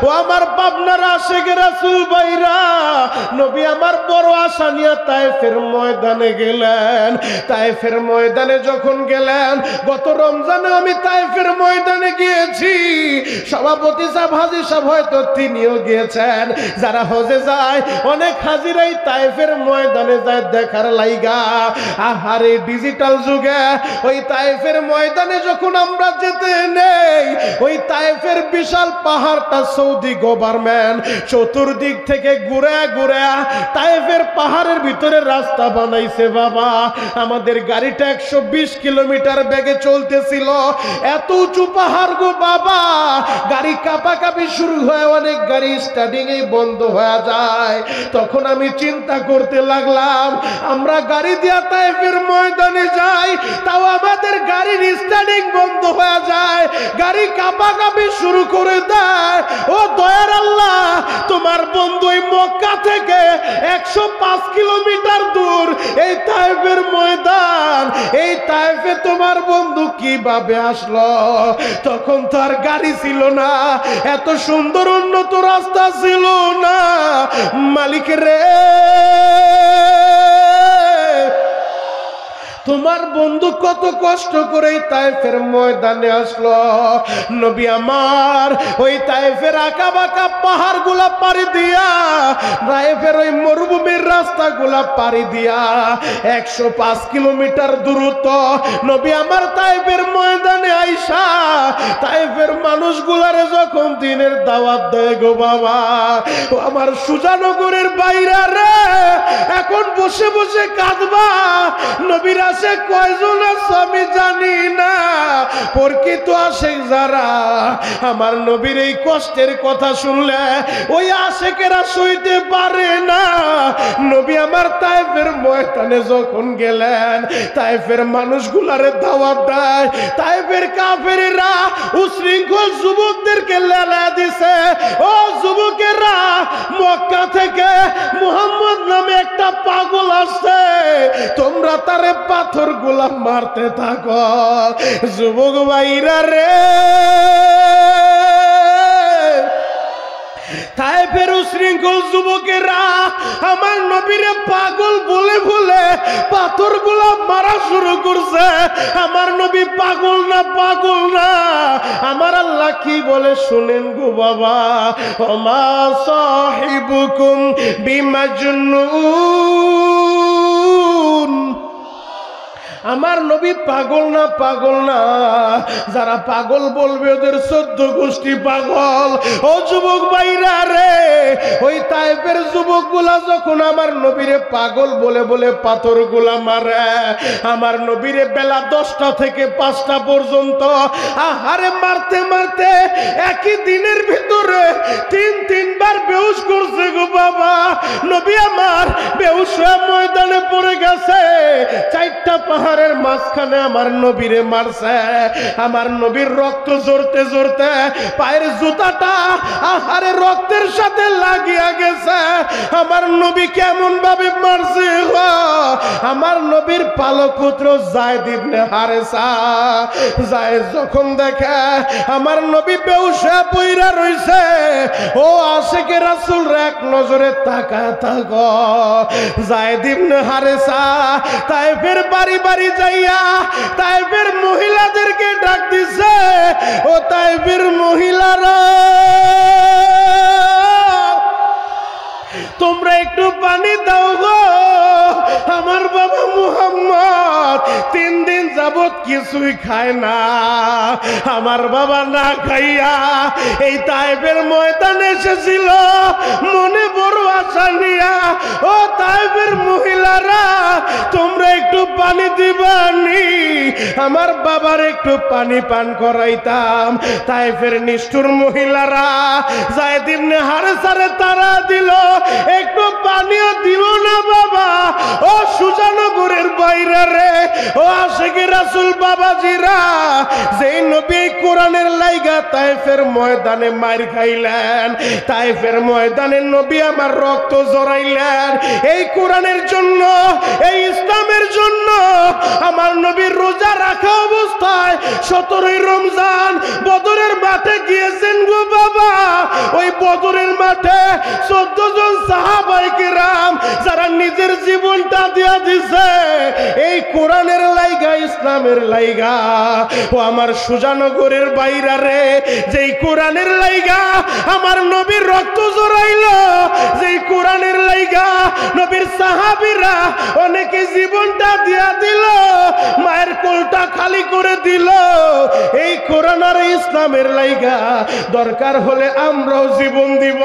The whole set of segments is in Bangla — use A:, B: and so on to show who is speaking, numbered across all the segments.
A: ও আমার পাবনার আশিক রাসূল ভাইরা, নবী আমার বড় আশা নিয়ে তায়েফের ময়দানে গেলেন। তায়েফের ময়দানে যখন গেলেন, গত রমজানে আমি তায়েফের ময়দানে গিয়েছি, সভাপতি সাহেব হাজী সাহেব হয়তো তিনিও গিয়েছেন। যারা হজে যায় অনেক হাজিরাই তায়েফের ময়দানে যায় দেখার লাইগা। আহারে ডিজিটাল যুগে ওই তায়েফের ময়দানে যখন আমরা যেতে নেই, ওই তায়েফের বিশাল পাহাড়টা সৌদি গভর্নমেন্ট চতুর্দিক থেকে ঘুরে ঘুরে তায়েফের পাহাড়ের ভিতরে রাস্তা বানাইছে বাবা। আমাদের গাড়িটা 120 কিলোমিটার বেগে চলতেছিল, এত উঁচু পাহাড় গো বাবা, গাড়ি কাঁপাকাঁপি শুরু হয়, অনেক গাড়ি স্টার্টিং এই বন্ধ হয়ে যায়। তখন আমি চিন্তা করতে লাগলাম, আমরা গাড়ি দিয়া তায়েফের ময়দানে যাই, তাও আমাদের গাড়ির স্টার্টিং বন্ধ হয়ে যায়, গাড়ি কাঁপাকাঁপি শুরু করে দেয়। ও দয়ার আল্লাহ, তোমার বন্ধু এই মক্কা থেকে 105 কিলোমিটার দূর এই তায়েফের ময়দান, এই তায়েফে তোমার বন্ধু কিভাবে আসলো? তখন তো আর গাড়ি ছিল না, এত সুন্দর উন্নত রাস্তা ছিল না। মালিক রে, তোমার বন্ধু কত কষ্ট করে তায়েফের ময়দানে আসলো। নবী আমার ওই তায়েফের আঁকা বাঁকা পাহাড় গুলা পাড়ি দিয়া, তায়েফের ওই মরুভূমির রাস্তাগুলা পাড়ি দিয়া 105 কিলোমিটার দূরত্ব নবী আমার তায়েফের ময়দানে আইসা তায়েফের মানুষগুলারে যখন দিনের দাওয়াত দেয় গো বাবা, ও আমার সুজানগরের বাইরা রে, এখন বসে বসে কাঁদবা। নবীর আসে কয়জন আছে আমি জানি না, প্রকৃত আশেক যারা আমার নবীর এই কষ্টের কথা শুনলে ওই আশেকেরা সইতে পারে না। নবী আমার তায়েফের ময়দানে যখন গেলেন, তায়েফের মানুষগুলারে দাওয়াত দেয়, তায়েফের কাফেরেরা উশৃঙ্খল যুবকদেরকে লেলা দিছে, ও যুবকেরা মক্কা থেকে মুহাম্মদ নামে একটা পাগল আসছে, তোমরা তারে পাথর গুলা মারতে থাকো। যুবক ভাইরা রে, তায়েফের উশৃঙ্খল যুবকেরা আমার নবীরে পাগল বলে বলে পাথর গুলা মারা শুরু করছে। আমার নবী পাগল না, পাগল না, আমার আল্লাহ কি বলে শুনেন গো বাবা, ওমা সাহিবুকুম বিমাজনুন। আমার নবী পাগল না, পাগল না, যারা পাগল বলবে ওদের 14 গোষ্ঠী পাগল। ও যুবক ভাইরা রে, ওই তায়েফের যুবকগুলা যখন আমার নবীরে পাগল বলে বলে পাথর গুলা মারে, আমার নবীরে বেলা 10টা থেকে 5টা পর্যন্ত আহারে মারতে মারতে একই দিনের ভিতরে 3বার বেহুশ করছে গো বাবা। নবী আমার বেহুশ হয়ে ময়দানে পড়ে গেছে, 4টা পাহাড়ের মাঝখানে আমার নবীরে মারছে। আমার নবীর রক্ত ঝরতে ঝরতে পায়ের জুতাটা আহারে রক্তের সাথে লাগিয়া গেছে। আমার নবী কেমন ভাবে মারছে, আমার নবীর পালক পুত্র যায়েদ ইবনে হারেসা, যায়েদ যখন দেখে আমার নবী বেহুশ হয়ে পইরা রইছে, ও আশিকে রাসূল এক নজরে তাকায় থাকো। যায়েদ ইবনে হারেসা তায়েফের বাড়ি বাড়ি যাইয়া তায়েফের মহিলাদেরকে ডাক দিছে, ও তায়েফের মহিলারা তোমরা একটু পানি দাও গো, আমার বাবা মুহাম্মদ 3 দিন যাবত কিছুই খায় না। আমার বাবা না খাইয়া এই তায়েফের ময়দানে এসেছিল মনে বড় আশা নিয়া। ও তায়েফের মহিলারা তোমরা একটু পানি দিবানি, আমার বাবার একটু পানি পান করাইতাম। তায়েফের নিষ্ঠুর মহিলারা যায়েদ ইবনে হারেসারে তারা দিল, একটু পানিও দিল না বাবা। ও সুজানগরের বাইরে রে, ও আশিকে রাসূল বাবাজিরা, যেই নবী কোরআনের লাইগা তায়েফের ময়দানে মার খাইলেন, তায়েফের ময়দানে নবী আমার রক্ত জড়াইলেন, এই কোরআনের জন্য, এই ইসলামের জন্য আমার নবীর রোজা রাখা অবস্থায় 17ই রমজান বদরের মাঠে গিয়েছেন গো বাবা। ওই বদরের মাঠে 14 জন সাহাবায়ে কিরাম যারা নিজের জীবনটা দিয়া দিছে এই কোরআনের লাইগা, ইসলামের লাইগা। ও আমার সুজানগরের বাইরা রে, যেই কোরআনের লাইগা আমার নবীর রক্ত জড়াইলো, যেই কোরআনের লাইগা নবীর সাহাবীরা অনেকে জীবনটা দিয়া দিল, মায়ের কোলটা খালি করে দিল এই কোরআন আর ইসলামের লাইগা। দরকার হলে আমরাও জীবন দিব,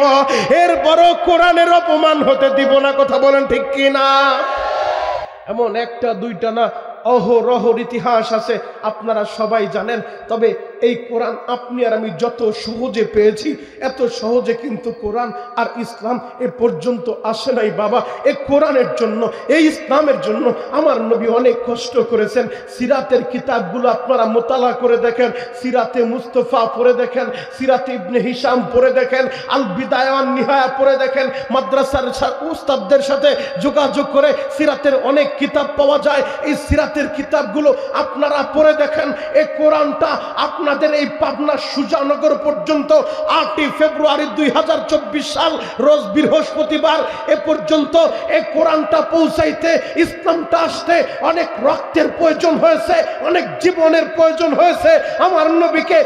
A: এরপরও কোরআনের অপমান হতে দিব না। কথা বলেন ঠিক কি না? এমন একটা দুইটা না, অহরহর ইতিহাস আছে, আপনারা সবাই জানেন। তবে এই কোরআন আপনি আর আমি যত সহজে পেয়েছি, এত সহজে কিন্তু কোরআন আর ইসলাম এ পর্যন্ত আসে নাই বাবা। এই কোরআনের জন্য, এই ইসলামের জন্য আমার নবী অনেক কষ্ট করেছেন। সিরাতের কিতাবগুলো আপনারা মোতালা করে দেখেন, সিরাতে মুস্তফা পড়ে দেখেন, সিরাতে ইবনে হিশাম পড়ে দেখেন, আল বিদায়া ওয়ান নিহায়া পড়ে দেখেন। মাদ্রাসার উস্তাদদের সাথে যোগাযোগ করে সিরাতের অনেক কিতাব পাওয়া যায়, এই সিরাতের কিতাবগুলো আপনারা পড়ে দেখেন। এই কোরআনটা আপনাদের এই পাবনা সুজানগর পর্যন্ত 8 ফেব্রুয়ারি 2024 সাল রোজ বৃহস্পতিবার এ পর্যন্ত এই কোরআনটা পৌঁছাইতে, ইসলামটা আসতে অনেক রক্তের প্রয়োজন হয়েছে, অনেক জীবনের প্রয়োজন হয়েছে। আমার নবীকে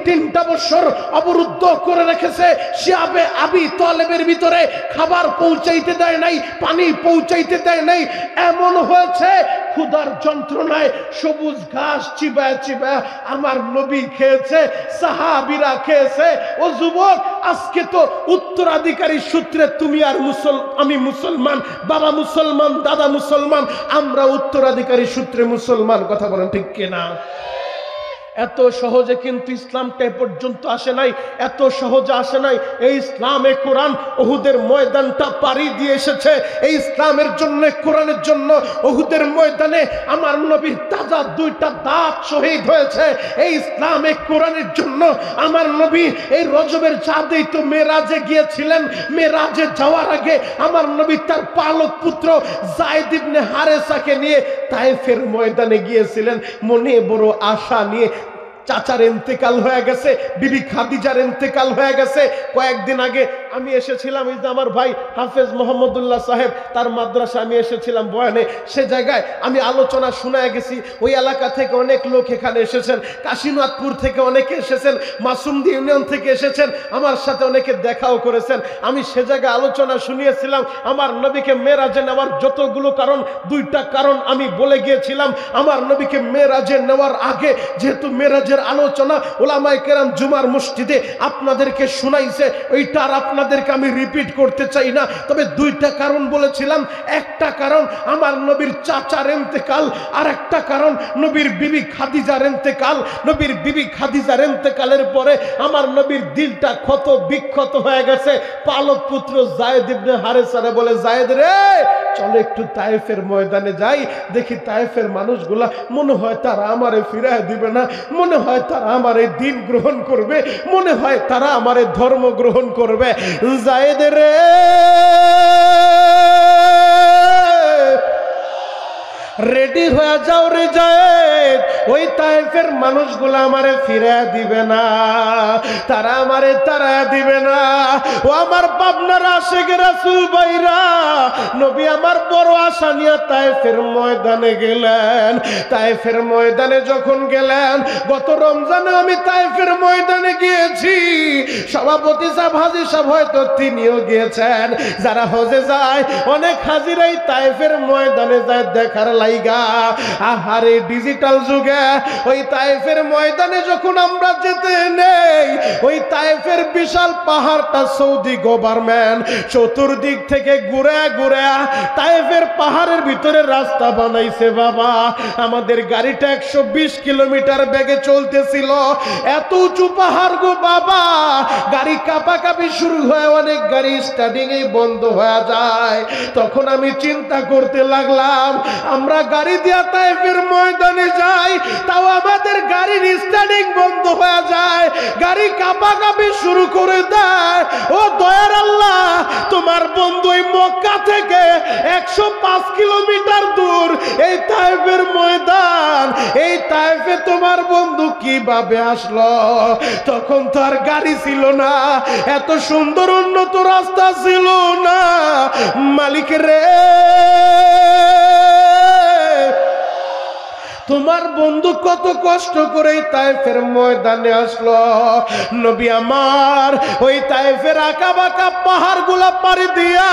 A: তিনটা বছর অবরুদ্ধ করে রেখেছে, শিয়াবে আবি তালেবের ভিতরে খাবার পৌঁছাইতে দেয় নাই, পানি পৌঁছাইতে দেয় নাই। এমন হয়েছে ক্ষুধার যন্ত্রণায় সবুজ ঘাস চিবায় চিবায় আমার নবী খেয়েছে, সাহাবীরা খেয়েছে। ও যুবক, আজকে তো উত্তরাধিকারী সূত্রে তুমি আর আমি মুসলমান, বাবা মুসলমান, দাদা মুসলমান, আমরা উত্তরাধিকারী সূত্রে মুসলমান। কথা বলেন ঠিক কিনা? এত সহজে কিন্তু ইসলামটা এ পর্যন্ত আসে নাই, এত সহজে আসে নাই। এই ইসলামে কোরআন উহুদের ময়দানটা পাড়ি দিয়ে এসেছে। এই ইসলামের জন্য, কোরআনের জন্য উহুদের ময়দানে আমার নবীর তাজা 2টা দাঁত শহীদ হয়েছে। এই ইসলামে কোরআনের জন্য আমার নবী এই রজবের চাঁদেই তো মেরাজে গিয়েছিলেন। মেরাজে যাওয়ার আগে আমার নবী তার পালক পুত্র যায়েদ ইবনে হারেসাকে নিয়ে তায়েফের ময়দানে গিয়েছিলেন, মনে বড় আশা নিয়ে। চাচার ইন্তেকাল হয়ে গেছে, বিবি খাদিজার ইন্তেকাল হয়ে গেছে। কয়েকদিন আগে আমি এসেছিলাম, এই যে আমার ভাই হাফেজ মোহাম্মদুল্লাহ সাহেব, তার মাদ্রাসা আমি এসেছিলাম বয়ানে। সে জায়গায় আমি আলোচনা শোনায় গেছি। ওই এলাকা থেকে অনেক লোক এখানে এসেছেন, কাশীনাথপুর থেকে অনেকে এসেছেন, মাসুমদি ইউনিয়ন থেকে এসেছেন, আমার সাথে অনেকে দেখাও করেছেন। আমি সে জায়গায় আলোচনা শুনিয়েছিলাম আমার নবীকে মেরাজে নেওয়ার যতগুলো কারণ, 2টা কারণ আমি বলে গিয়েছিলাম। আমার নবীকে মেরাজে নেওয়ার আগে যেহেতু মেরাজের আলোচনা উলামায়ে কেরাম জুমার মসজিদে আপনাদেরকে শোনাইছে, ওইটা আর আপনাদেরকে আমি রিপিট করতে চাই না। তবে 2টা কারণ বলেছিলাম। একটা কারণ আমার নবীর চাচার ইন্তেকাল, আর একটা কারণ নবীর বিবি খাদিজার ইন্তেকাল। নবীর বিবি খাদিজার ইন্তেকালের পরে আমার নবীর দিলটা ক্ষত বিক্ষত হয়ে গেছে। পালক পুত্র যায়েদ ইবনে হারেসারে বলে, যায়েদ রে, চলো একটু তায়েফের ময়দানে যাই, দেখি তায়েফের মানুষগুলা, মনে হয় তারা আমারে ফিরায় দিবে না, মনে হয় তারা আমার এই দিন গ্রহণ করবে, মনে হয় তারা আমার এই ধর্ম গ্রহণ করবে। যায়েদ রে, রেডি হয়ে যাও রে যায়েদ, ওই তায়েফের মানুষগুলো আমারে ফিরায় দিবে না, তারা আমারে তাড়ায় দিবে না। ও আমার পাবনার আশিক রাসূল ভাইরা, নবী আমার বড় আশা নিয়ে তায়েফের ময়দানে গেলেন। তায়েফের ময়দানে যখন গেলেন, গত রমজানে আমি তায়েফের ময়দানে গিয়েছি। সভাপতি সাহেব, হাজী সাহেব হয়তো তিনিও গিয়েছেন। যারা হজে যায়, অনেক হাজিরাই তায়েফের ময়দানে যায় দেখার লাইগা। আহারে ডিজিটাল যুগে ওই তায়েফের ময়দানে যখন আমরা যেতে নেই, ওই তায়েফের বিশাল পাহাড়টা সৌদি গভর্নমেন্ট চতুর্দিক থেকে ঘুরে ঘুরে তায়েফের পাহাড়ের ভিতরে রাস্তা বানাইছে বাবা। আমাদের গাড়িটা 120 কিলোমিটার বেগে চলতেছিল, এত উঁচু পাহাড় গো বাবা, গাড়ি কাঁপাকাঁপি শুরু হয়, অনেক গাড়ি স্টার্টিং এই বন্ধ হয়ে যায়। তখন আমি চিন্তা করতে লাগলাম, আমরা গাড়ি দিয়া তায়েফের ময়দানে যাই, তাও আমাদের গাড়ির স্টার্টিং বন্ধ হয়ে যায়, গাড়ি কাঁপাকাঁপি শুরু করে দেয়। ও দয়ার আল্লাহ, তোমার বন্ধু এই মক্কা থেকে 105 কিলোমিটার দূর এই তায়েফের ময়দান, জান এই তায়েফে তোমার বন্ধু কিভাবে আসলো? তখন তো আর গাড়ি ছিল না, এত সুন্দর উন্নত রাস্তা ছিল না। মালিক রে, তোমার বন্ধু কত কষ্ট করে তায়েফের ময়দানে আসলো। নবী আমার ওই তায়েফের আঁকা বাঁকা পাহাড় গুলা পাড়ি দিয়া,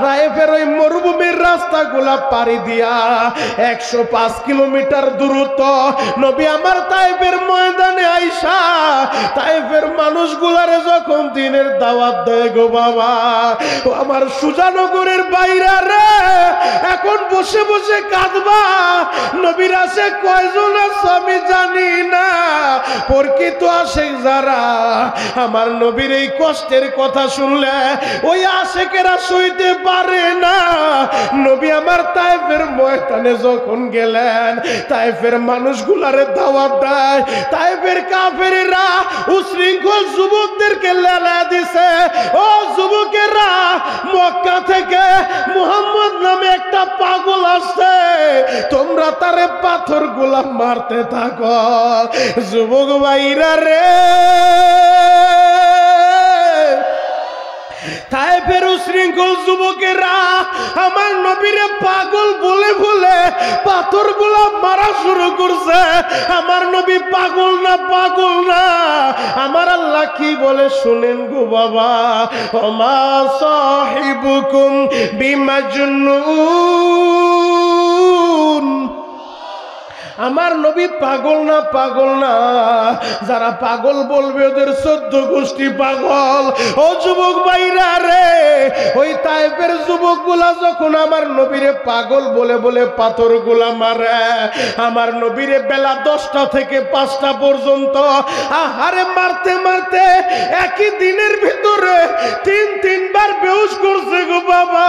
A: তায়েফের ওই মরুভূমির রাস্তাগুলা পাড়ি দিয়া 105 কিলোমিটার দূরত্ব নবী আমার তায়েফের ময়দানে আইসা তায়েফের মানুষগুলারে যখন দিনের দাওয়াত দেয় গো বাবা, ও আমার সুজানগরের বাইরা রে, এখন বসে বসে কাঁদবা। নবীরা সে কয়জন আছে আমি জানি না, প্রকৃত আশেক যারা আমার নবীর এই কষ্টের কথা শুনলে ওই আশেকেরা সইতে পারে না। নবী আমার তায়েফের ময়দানে যখন গেলেন, তায়েফের মানুষগুলারে দাওয়াত দেয়, তায়েফের কাফেরেরা উশৃঙ্খল যুবকদেরকে লেলা দিছে, ও যুবকেরা মক্কা থেকে মুহাম্মদ নামে একটা পাগল আসছে, তোমরা তারে পাথর গুলা মারতে থাকো। যুবক ভাইরা রে, তায়েফের উশৃঙ্খল যুবকেরা আমার নবীরে পাগল বলে বলে পাথর গুলা মারা শুরু করছে। আমার নবী পাগল না, পাগল না, আমার আল্লাহ কি বলে শুনেন গো বাবা, ওমা সাহিবুকুম বিমাজনুন। আমার নবী পাগল না, পাগল না, যারা পাগল বলবে ওদের 14 গোষ্ঠী পাগল। ও যুবক ভাইরা রে, ওই তায়েফের যুবকগুলা যখন আমার নবীরে পাগল বলে বলে পাথরগুলা মারে, আমার নবীরে বেলা 10টা থেকে 5টা পর্যন্ত আহারে মারতে মারতে একই দিনের ভিতরে 3বার বেহুশ করছে গো বাবা।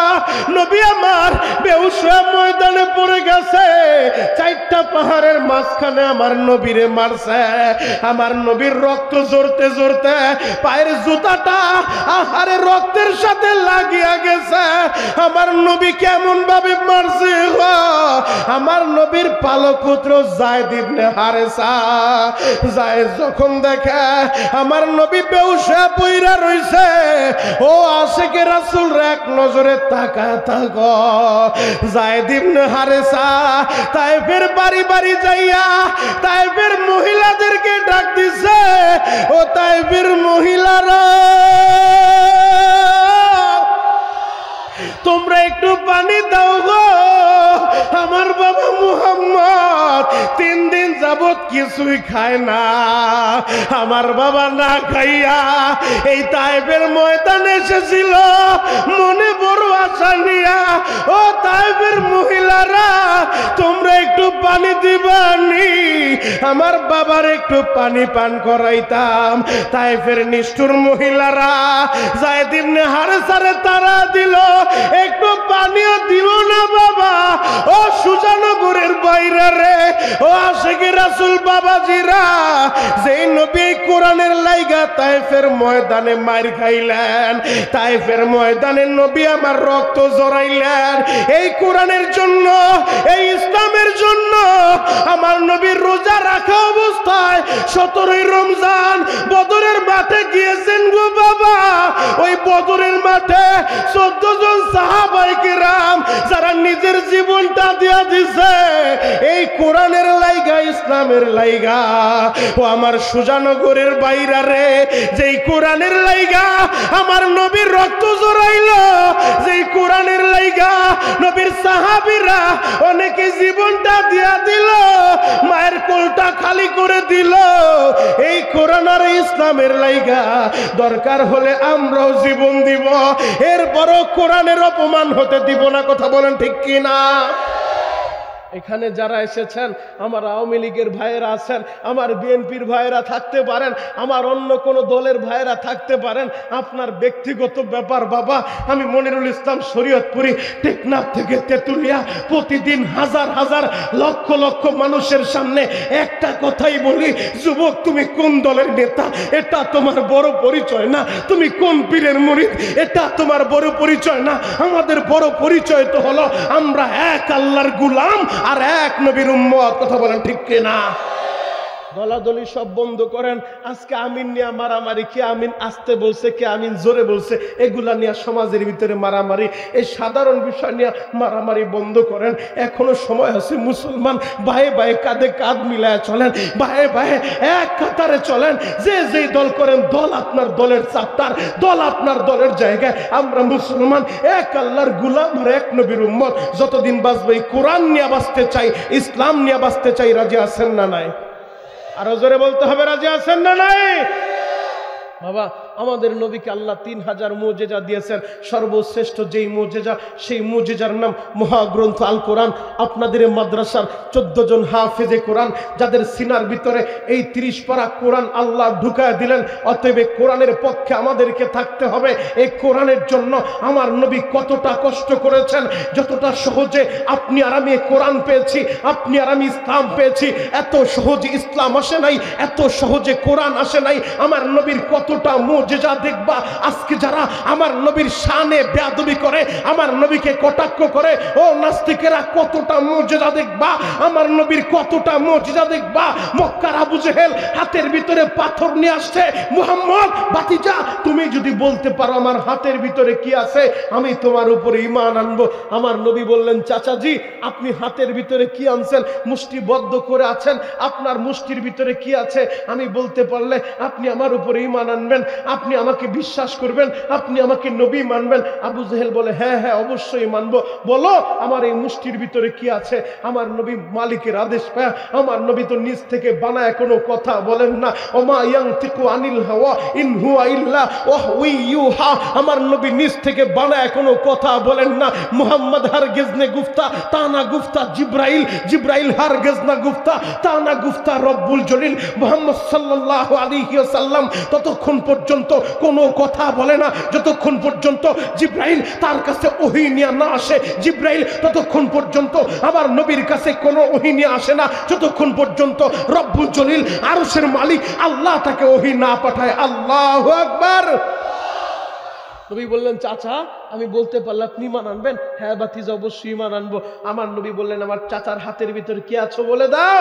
A: নবী আমার বেহুশ হয়ে ময়দানে পড়ে গেছে, 4টা পাহাড়ের মাঝখানে আমার নবীরে মারছে। আমার নবীর রক্ত ঝরতে ঝরতে পায়ের জুতাটা আহারে রক্তের সাথে লাগিয়া গেছে। আমার নবী কেমন ভাবে মারছে, আমার নবীর পালক পুত্র যায়েদ ইবনে হারেসা, যায়েদ যখন দেখে আমার নবী বেহুশ হয়ে পইরা রইছে, ও আশিকে রাসূল এক নজরে তাকায় থাকো। যায়েদ ইবনে হারেসা তায়েফের বাড়ি বাড়ি যাইয়া তায়েফের মহিলাদেরকে ডাক দিছে, ও তায়েফের মহিলারা তোমরা একটু পানি দাও গো, আমার বাবা মুহাম্মদ 3 দিন যাবত কিছুই খায় না। আমার বাবা না খাইয়া এই তায়েফের ময়দানে এসেছিল মনে বড় আশা নিয়া। ও তায়েফের মহিলারা তোমরা একটু পানি দিবানি, আমার বাবার একটু পানি পান করাইতাম। তায়েফের নিষ্ঠুর মহিলারা যায়েদ ইবনে হারেসারে তারা দিল, একটু পানিও দিল না বাবা। ও সুজানগরের বাইরে রে, ও আশিকে রাসূল বাবাজিরা, যেই নবী কোরআনের লাইগা তায়েফের ময়দানে মার খাইলেন, তায়েফের ময়দানে নবী আমার রক্ত জড়াইলেন, এই কোরআনের জন্য, এই ইসলামের জন্য আমার নবীর রোজা রাখা অবস্থায় 17ই রমজান বদরের মাঠে গিয়েছেন গো বাবা। ওই বদরের মাঠে 14 জন সাহাবায়ে কেরাম যারা নিজের জীবনটা দিয়া দিছে এই কোরআনের লাইগা, ইসলামের লাইগা। ও আমার সুজানগরের বাইরা রে, যেই কোরআনের লাইগা আমার নবীর রক্ত জড়াইল, যেই কোরআনের লাইগা নবীর সাহাবীরা অনেকে জীবনটা দিয়া দিল, মায়ের কোলটা খালি করে দিল, এই কোরআন আর ইসলামের লাইগা দরকার হলে আমরাও জীবন দিব, এরপরও কোরআনের অপমান হতে দিব না। কথা বলেন ঠিক কি না? এখানে যারা এসেছেন আমার আওয়ামী লীগের ভাইয়েরা আছেন, আমার বিএনপির ভাইয়েরা থাকতে পারেন, আমার অন্য কোনো দলের ভাইয়েরা থাকতে পারেন, আপনার ব্যক্তিগত ব্যাপার বাবা। আমি মনিরুল ইসলাম শরীয়তপুরি টেকনাফ থেকে তেতুলিয়া প্রতিদিন হাজার হাজার লক্ষ লক্ষ মানুষের সামনে একটা কথাই বলি, যুবক তুমি কোন দলের নেতা এটা তোমার বড় পরিচয় না, তুমি কোন পীরের মুরিদ এটা তোমার বড় পরিচয় না। আমাদের বড় পরিচয় তো হলো আমরা এক আল্লাহর গোলাম, আর এক নবীর উম্মত। কথা বলেন ঠিক কিনা? দলাদলি সব বন্ধ করেন। আজকে আমিন নিয়ে মারামারি, কে আমিন আসতে বলছে, কে আমিন জোরে বলছে, এগুলা নিয়ে সমাজের ভিতরে মারামারি, এই সাধারণ বিষয় নিয়ে মারামারি বন্ধ করেন। এখনো সময় আছে। মুসলমান ভাই ভাই কাঁধে কাঁধ মিলায় চলেন, ভাই ভাই এক কাতারে চলেন। যে যেই দল করেন, দল আপনার দলের চাপ্টার, দল আপনার দলের জায়গায়। আমরা মুসলমান, এক আল্লাহর গোলাম আর এক নবীর উম্মত। যতদিন বাঁচবে কোরআন নিয়ে বাঁচতে চাই, ইসলাম নিয়ে বাঁচতে চাই। রাজি আছেন না নাই? আরো জোরে বলতে হবে, রাজি আছেন না নাই? বাবা, আমাদের নবীকে আল্লাহ 3000 মুজিজা দিয়েছেন। সর্বশ্রেষ্ঠ যেই মুজিজা, সেই মুজিজার নাম মহাগ্রন্থ আল কোরআন। আপনাদের মাদ্রাসার 14 জন হাফেজে কোরআন, যাদের সিনার ভিতরে এই 30 পারা কোরআন আল্লাহ ঢুকায় দিলেন। অতএব কোরআনের পক্ষে আমাদেরকে থাকতে হবে। এই কোরআনের জন্য আমার নবী কতটা কষ্ট করেছেন। যতটা সহজে আপনি আর আমি কোরআন পেয়েছি, আপনি আর আমি ইসলাম পেয়েছি, এত সহজে ইসলাম আসে নাই, এত সহজে কোরআন আসে নাই। আমার নবীর কতটা মুজিজা দেখবা। আজকে যারা আমার নবীর শানে বেয়াদবি করে, আমার নবীকে কটাক্ষ করে, ও নাস্তিকেরা, কতটা মুজিজা দেখবা। আমার নবীর কতটা মুজিজা দেখবা। মক্কার আবু জেহেল হাতের ভিতরে পাথর নিয়ে আসছে। মুহাম্মদ বাতিজা, তুমি যদি বলতে পারো আমার হাতের ভিতরে কি আছে, আমি তোমার উপরে ঈমান আনবো। আমার নবী বললেন, চাচাজি আপনি হাতের ভিতরে কি আনছেন? মুষ্টিবদ্ধ করে আছেন, আপনার মুষ্টির ভিতরে কি আছে আমি বলতে পারলে আপনি আমার উপরে ঈমান আনবেন, আপনি আমাকে বিশ্বাস করবেন, আপনি আমাকে নবী মানবেন। আবু জেহেল বলে, হ্যাঁ হ্যাঁ অবশ্যই মানবো, বলো আমার এই মুষ্টির ভিতরে কি আছে। আমার নবী মালিকের আদেশ পায়, আমার নবী তো নিজ থেকে বানায় কোনো কথা বলেন না। ওমা ইয়ানতিকু আনিল হাওয়া ইন হুয়া ইল্লা ওয়াহয়ুহা। আমার নবী নিজ থেকে বানায় কোনো কথা বলেন না। মুহাম্মদ হারগিজ নে গুফতা তানা গুফতা জিব্রাইল, জিব্রাইল হারগিজ না গুফতা তানা গুফতা রব্বুল জলিল। মুহাম্মদ সাল্লাল্লাহু আলাইহি ওয়াসাল্লাম ততক্ষণ পর্যন্ত কোনো কথা বলে না যতক্ষণ পর্যন্ত জিব্রাইল তার কাছে ওহী নিয়ে না আসে। জিব্রাইল ততক্ষণ পর্যন্ত আমার নবীর কাছে কোনো ওহী নিয়ে আসে না যতক্ষণ পর্যন্ত রব্বুল জলিল আরশের মালিক আল্লাহ তাকে ওহী না পাঠায়। আল্লাহু আকবার। নবী বললেন, চাচা আমি বলতে পারলে আপনি ঈমান আনবেন? হ্যাঁ বাতিজা অবশ্যই ঈমান আনবো। আমার নবী বললেন, আমার চাচার হাতের ভিতরে কি আছে বলে দাও।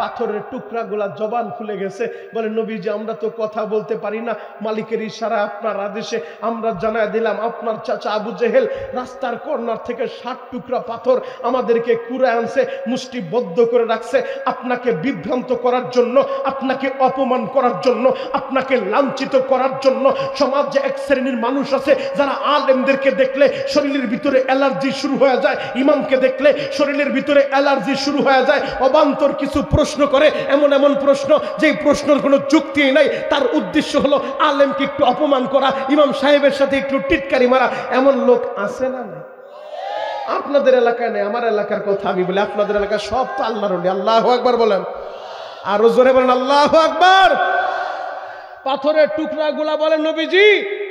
A: পাথরের টুকরা গুলা জবান খুলে গেছে। বলে, নবীজি আমরা তো কথা বলতে পারি না, মালিকের ইশারা আপনার আদেশে আমরা জানায় দিলাম আপনার চাচা আবু জেহেল রাস্তার কর্নার থেকে 60 টুকরা পাথর আমাদেরকে কুড়ে আনছে, মুষ্টিবদ্ধ করে রাখছে আপনাকে বিভ্রান্ত করার জন্য, আপনাকে অপমান করার জন্য, আপনাকে লাঞ্ছিত করার জন্য। সমাজে এক শ্রেণীর মানুষ আছে যারা আলেমদেরকে দেখলে শরীরের ভিতরে অ্যালার্জি শুরু হয়ে যায়, ইমামকে দেখলে শরীরের ভিতরে অ্যালার্জি শুরু হয়ে যায়। অবান্তর কিছু প্রশ্ন করে, এমন এমন প্রশ্ন যেই প্রশ্নের কোনো যুক্তি নাই। তার উদ্দেশ্য হলো আলেমকে একটু অপমান করা, ইমাম সাহেবের সাথে একটু টিটকারি মারা। এমন লোক আছে না? না, আপনাদের এলাকায় নেই, আমার এলাকার কথা আমি বলি। আপনাদের এলাকায় সব তো আল্লাহর ওলি। আল্লাহু আকবার বলেন, আরো জোরে বলেন আল্লাহু আকবার। পাথরের টুকরাগুলা বলেন, নবীজি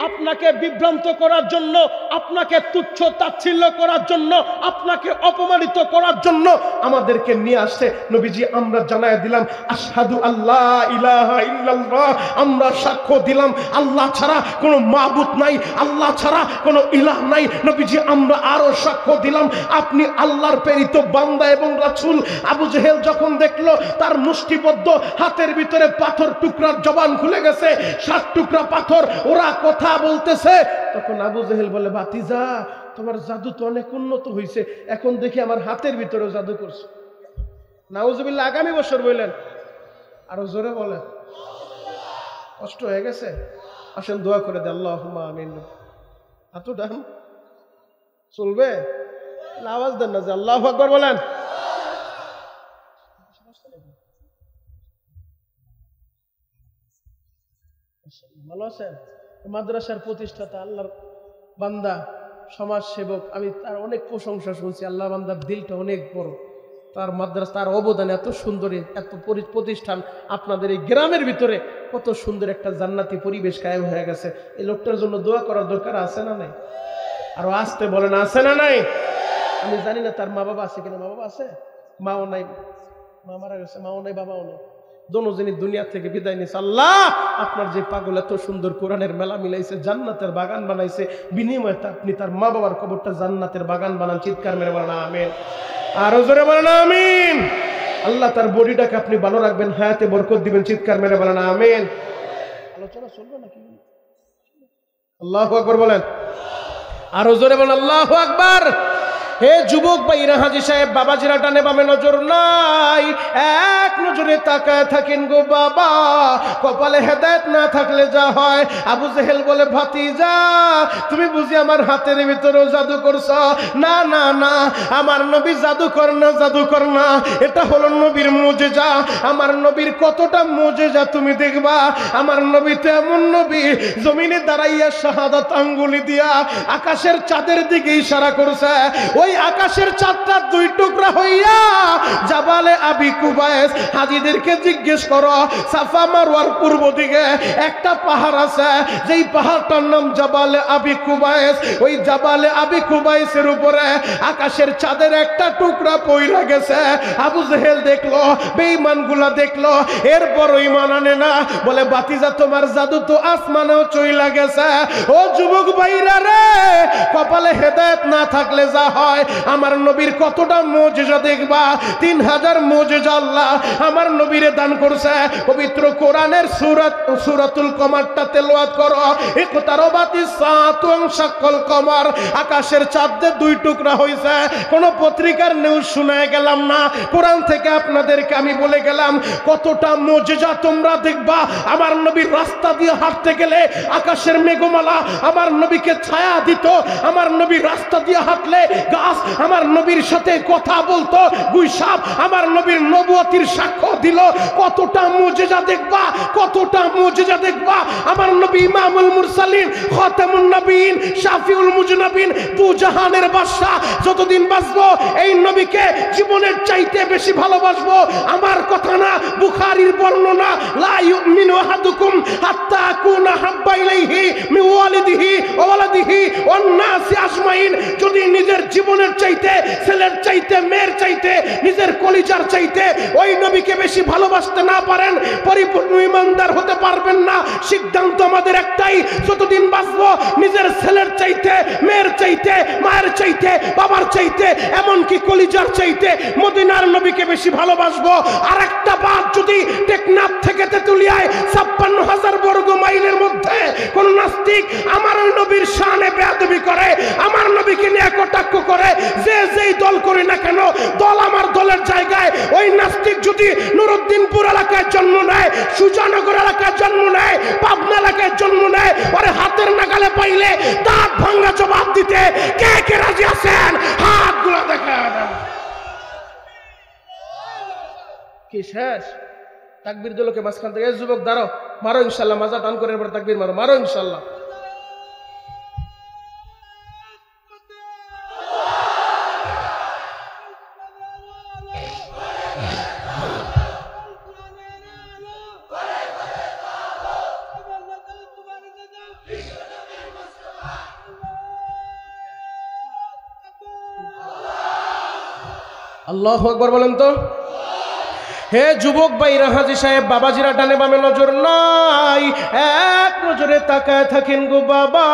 A: আপনাকে বিভ্রান্ত করার জন্য, আপনাকে তুচ্ছ তাচ্ছিল্য করার জন্য, আপনাকে অপমানিত করার জন্য আমাদেরকে নিয়ে আসছে। নবীজি আমরা জানায় দিলাম আশহাদু আল্লাহ ইলাহা ইল্লাল্লাহ, আমরা সাক্ষ্য দিলাম আল্লাহ ছাড়া কোনো মাবুদ নাই, আল্লাহ ছাড়া কোনো ইলাহ নাই। নবীজি আমরা আরো সাক্ষ্য দিলাম আপনি আল্লাহর প্রেরিত বান্দা এবং রাসূল। আবু জেহেল যখন দেখলো তার মুষ্টিবদ্ধ হাতের ভিতরে পাথর টুকরার জবান খুলে গেছে, 60 টুকরা পাথর, ওরা কথা বলতেছে, তখন আবু জেহেল বলে, ভাতিজা তোমার জাদু তো অনেক উন্নত হয়েছে, এখন দেখি আমার হাতের ভিতরে জাদু করছে। নাউজুবিল্লাহ। আগামী বছর বললেন, আরো জোরে বলেন। কষ্ট হয়ে গেছে, আসেন দোয়া করে দে, আল্লাহুম্মা আমিন। হাত উঠান, চলবে? আওয়াজ দেন না যে আল্লাহু আকবার বলেন। ভালো আছেন? মাদ্রাসার প্রতিষ্ঠাতা, আল্লাহর বান্দা, সমাজ সেবক, আমি তার অনেক প্রশংসা শুনছি। আল্লাহ বান্দার দিলটা অনেক বড়, তার মাদ্রাসা, তার অবদান এত সুন্দর, এত প্রতিষ্ঠান আপনাদের এই গ্রামের ভিতরে কত সুন্দর একটা জান্নাতি পরিবেশ কায়েম হয়ে গেছে। এই লোকটার জন্য দোয়া করার দরকার আছে না নাই? আরো আসতে বলেন, আছে না নাই? আমি জানি না তার মা বাবা আছে কিনা। মা বাবা আছে? মাও নাই, মা মারা গেছে, মাও নাই, বাবাও নাই, দোনোজনই দুনিয়া থেকে বিদায় নিয়েছে। আল্লাহ আপনার যে পাগল এত সুন্দর কোরআনের মেলা মিলাইছে, জান্নাতের বাগান বানাইছে, বিনিময়ে আপনি তার মা বাবার কবরটা জান্নাতের বাগান বানান। চিৎকার মেরে বলেন আমিন। আরো জোরে বলেন আমিন। আল্লাহ তার বডিটাকে আপনি ভালো রাখবেন, হায়াতে বরকত দিবেন, চিৎকার মেরে বলেন আমিন। আলোচনা চলবে নাকি? আল্লাহু আকবার বলেন, আরো জোরে বলেন আল্লাহু আকবার। হে যুবক ভাইরা, হাজী সাহেব বাবাজিরা ডানে বামে নজর নাই, এক নজরে তাকায় থাকেন গো বাবা। কপালে হেদায়েত না থাকলে যা হয়, আবু জেহেল বলে ভাতিজা তুমি বুঝি আমার হাতের ভিতরেও জাদু করছো? না না না, আমার নবী জাদুকর না, জাদুকর না, এটা হলো নবীর মুজিজা। আমার নবীর কতটা মুজিজা তুমি দেখবা। আমার নবী তো এমন নবী, জমিনে দাঁড়াইয়া শাহাদাত আঙ্গুলি দিয়া আকাশের চাঁদের দিকে ইশারা করছে। ওই আকাশের চাঁদটা দুই টুকরা হইয়া জাবালে আবি কুবাইস। হাজীদেরকে জিজ্ঞেস করো, সাফা মারওয়ার পূর্ব দিকে একটা পাহাড় আছে, যেই পাহাড়টার নাম জাবালে আবি কুবাইস। ওই জাবালে আবি কুবাইসের উপরে আকাশের চাঁদের একটা টুকরা পইরা গেছে। আবু জেহেল দেখলো, বেঈমানগুলা দেখলো, এরপর ঈমান আনে না, বলে বাতিজা তোমার জাদু তো আসমানেও চইলা গেছে। ও যুবক ভাইরা রে, কপালে হেদায়েত না থাকলে যা হয়। আমার নবীর কতটা মুজিজা দেখবা। 3000 মুজিজা আল্লাহ আমার নবীরে দান করছে। পবিত্র কোরআনের সূরাতুল কমারটা তেলাওয়াত করো। ইকতারাবাতিস সাআতু ওয়ানশাক্কাল কমার। আকাশের চাঁদে দুই টুকরা হইছে। কোন পত্রিকার নিউজ শুনায় গেলাম না, কোরআন থেকে আপনাদেরকে আমি বলে গেলাম। কতটা মুজিজা তোমরা দেখবা। আমার নবীর রাস্তা দিয়ে হাঁটতে গেলে আকাশের মেঘমালা আমার নবীকে ছায়া দিত। আমার নবীর রাস্তা দিয়ে হাঁটলে গাছ আমার নবীর সাথে কথা বলতো। গুইসাপ আমার নবীর নবুয়তির সাক্ষ্য দিল। কতটা মুজিজা দেখবা, কতটা মুজিজা দেখবা। আমার নবী ইমামুল মুরসালিন, খাতামুন নবীন, শাফিউল মুজনাবিন, দু জাহানের বাদশা। যতদিন বাঁচবো এই নবীকে জীবনের চাইতে বেশি ভালোবাসবো। আমার কথা না, বুখারীর বর্ণনা, লা ইউমিনু আহাদুকুম হাত্তা আকুনা হাব্বা ইলাইহি মিন ওয়ালিদিহি ওয়া ওয়ালাদিহি ওয়ান নাসি আজমাইন। যদি নিজের জীবনের চাইতে, ছেলের চাইতে, মেয়ের চাইতে, নিজের কলিজার চাইতে ওই নবীকে বেশি ভালোবাসতে না পারেন, পরিপূর্ণ ঈমানদার হতে পারবেন না। সিদ্ধান্ত আমাদের একটাই, যতদিন বাঁচবো নিজের ছেলের চাইতে, মেয়ের চাইতে, মায়ের চাইতে, বাবার চাইতে, এমনকি কলিজার চাইতে মদিনার নবীকে বেশি ভালোবাসবো। আর একটা বাদ, যদি টেকনাফ থেকে তেতুলিয়ায় 56,000 বর্গ মাইলের মধ্যে কোন নাস্তিক আমার ওই নবীর শানে বেয়াদবি করে, আমার নবীকে নিয়ে কটাক্ষ করে, যে যেই দল করি না কেন, দল আমার দলের জায়গায়, ওই নাস্তিক যদি নুরুদ্দিনপুর এলাকায় জন্ম নেয়, সুজানগর এলাকায় জন্ম নেয়, পাবনা এলাকায় জন্ম নেয়, ওরে হাতের নাগালে পাইলে দাঁত ভাঙা জবাব দিতে কে কে রাজি আছেন? হাতগুলো দেখা দেন। কি শেষ? তাকবীর দিল কে মাঝখান থেকে? যুবক দাঁড়াও, মারো ইনশাল্লাহ, মাজা টান করে এবার তাকবীর মারো, মারো ইনশাল্লাহ। আল্লাহু আকবার বলেন তো। হে যুবক ভাইরা, হাজী সাহেব বাবাজিরা ডানে বামে নজর নাই, এক নজরে তাকায় থাকেন গো বাবা।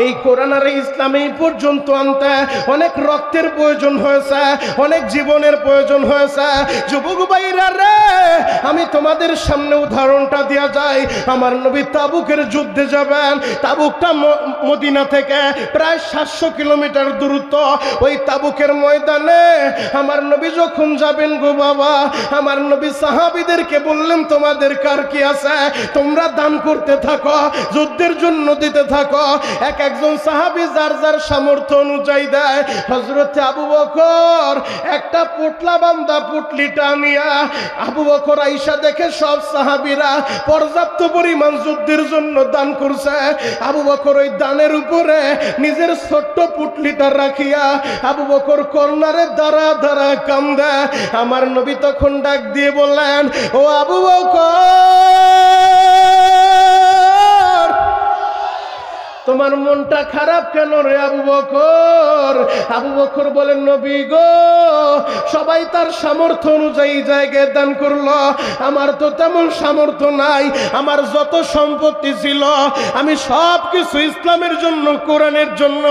A: এই কোরআন আর ইসলাম এই পর্যন্ত আনতে অনেক রক্তের প্রয়োজন হয়েছে, অনেক জীবনের প্রয়োজন হয়েছে। যুবক ভাইরা রে, আমি তোমাদের সামনে উদাহরণটা দেয়া যায়। আমার নবী তাবুকের যুদ্ধে যাবেন। তাবুকটা মদিনা থেকে প্রায় 700 কিলোমিটার দূরত্ব। ওই তাবুকের ময়দানে আমার নবী যখন যাবেন গো বাবা, আমার নবী সাহাবীদেরকে বললেন, তোমাদের কার কি আছে তোমরা দান করতে থাকো, যুদ্ধের জন্য দিতে থাকো। এক একজন সাহাবী যার যার সামর্থ্য অনুযায়ী দেয়। হযরত আবু বকর একটা পুটলা বান্দা পুটলিটা নিয়া, আবু বকর আয়েশা দেখে সব সাহাবীরা পর্যাপ্ত পরিমাণ যুদ্ধের জন্য দান করছে। আবু বকর ওই দানের উপরে নিজের ছোট্ট পুটলিটা রাখিয়া আবু বকর কর্নারে দাঁড়া দাঁড়া কান্দে। আমার নবী তখন ডাক দিয়ে বললেন, ও আবু বকর, তোমার মনটা খারাপ কেন রে আবু বকর? আবু বকর বলেন, নবী গো, সবাই তার সামর্থ্য অনুযায়ী জায়গায় দান করলো, আমার তো তেমন সামর্থ্য নাই। আমার যত সম্পত্তি ছিল আমি সব কিছু ইসলামের জন্য, কোরআনের জন্য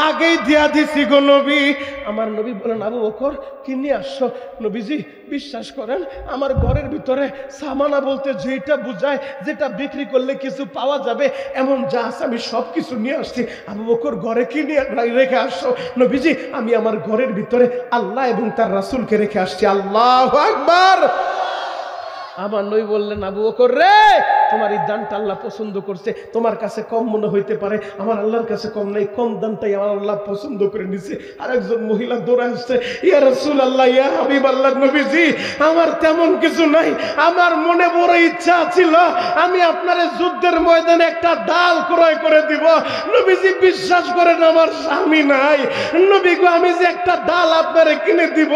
A: আগেই দিয়া দিছি গো নবী। আমার নবী বলেন, আবু বকর কি নিয়ে আসছো? নবীজি বিশ্বাস করেন, আমার ঘরের ভিতরে সামানা বলতে যেটা বুঝায়, যেটা বিক্রি করলে কিছু পাওয়া যাবে এমন যা আছে আমি সব কিছু নিয়ে আসছি। আবু বকর ঘরে কি নিয়ে রেখে আসছো? নবীজি আমি আমার ঘরের ভিতরে আল্লাহ এবং তার রাসূলকে রেখে আসছি। আল্লাহু আকবার। আমার নবী বললেন, আবু বকর রে, তোমার এই দানটা আল্লাহ পছন্দ করছে। তোমার কাছে কম মনে হইতে পারে, আমার আল্লাহর কাছে কম নাই, কম দানটাই আমার আল্লাহ পছন্দ করে নিছে। আর একজন মহিলা দৌড়ে আসছে, ইয়া রাসূলুল্লাহ, ইয়া হাবিবাল্লাহ, নবীজি আমার তেমন কিছু নাই, আমার মনে বড় ইচ্ছা ছিল আমি আপনার যুদ্ধের ময়দানে একটা ডাল ক্রয় করে দিব। নবীজি বিশ্বাস করেন, আমার স্বামী নাই। নবী গো, আমি যে একটা ডাল আপনারে কিনে দিব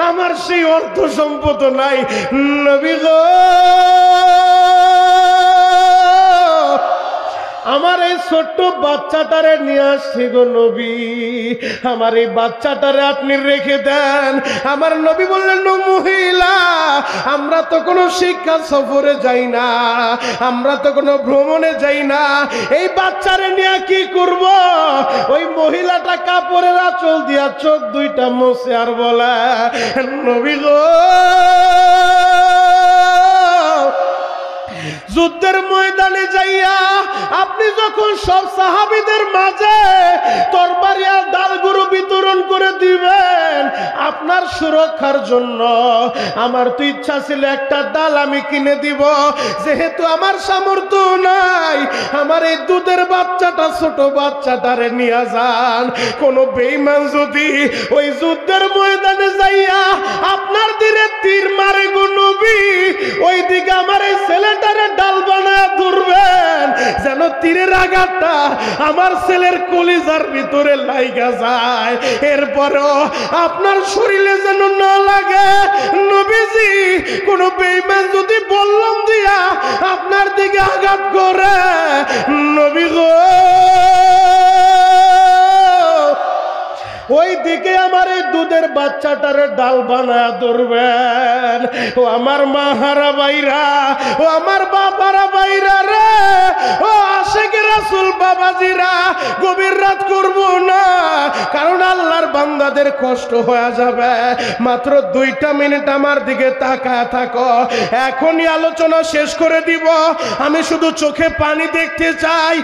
A: আমার সেই অর্থ সম্পদ নাই। নবী গো, আমার এই ছোট্ট বাচ্চাটারে নিয়ে আসছি গো নবী, আমার এই বাচ্চাটারে আপনি রেখে দেন। আমার নবী বললেন, মহিলা, আমরা তো কোনো শিক্ষা সফরে যাই না, আমরা তো কোনো ভ্রমণে যাই না, এই বাচ্চারে নিয়ে কি করব? ওই মহিলাটা কাপড়ের আঁচল দিয়া চোখ দুইটা মুছে আর বলে, নবী গো, যুদ্ধের ময়দানে যাইয়া আপনি যখন সব সাহাবীদের মাঝে তরবারি আর ডালগুলো বিতরণ করে দিবেন আপনার সুরক্ষার জন্য, আমার তো ইচ্ছা ছিল একটা ডাল আমি কিনে দিব, যেহেতু আমার সামর্থ্য নাই, আমার এই দুধের বাচ্চাটা, ছোট বাচ্চাটারে নিয়ে যান। কোন বেঈমান যদি ওই যুদ্ধের ময়দানে যাইয়া আপনার দিকে তীর মারে গো নবী, ওই দিকে আমার এই ছেলেটারে ডাল বানায় ধরবেন, যেন তীরের আঘাতটা আমার ছেলের কলিজার ভিতরে লাইগা যায়, এরপরও আপনার শরীরে যেন না লাগে। নবীজি কোন বেঈমান যদি বললাম দিয়া আপনার দিকে আঘাত করে, নবী গো, ওই দিকে আমার এই দুধের বাচ্চাটারে ডাল বানায় ধরবেন। ও আমার মাহারা বাইরা, ও আমার বাবারা বাইরা রে, ও আশিকে রাসূল বাবাজিরা, গভীর রাত করব না, কারণ আল্লাহর বান্দাদের কষ্ট হয়ে যাবে। মাত্র 2টা মিনিট আমার দিকে তাকায় থাকো, এখনই আলোচনা শেষ করে দিব। আমি শুধু চোখে পানি দেখতে চাই।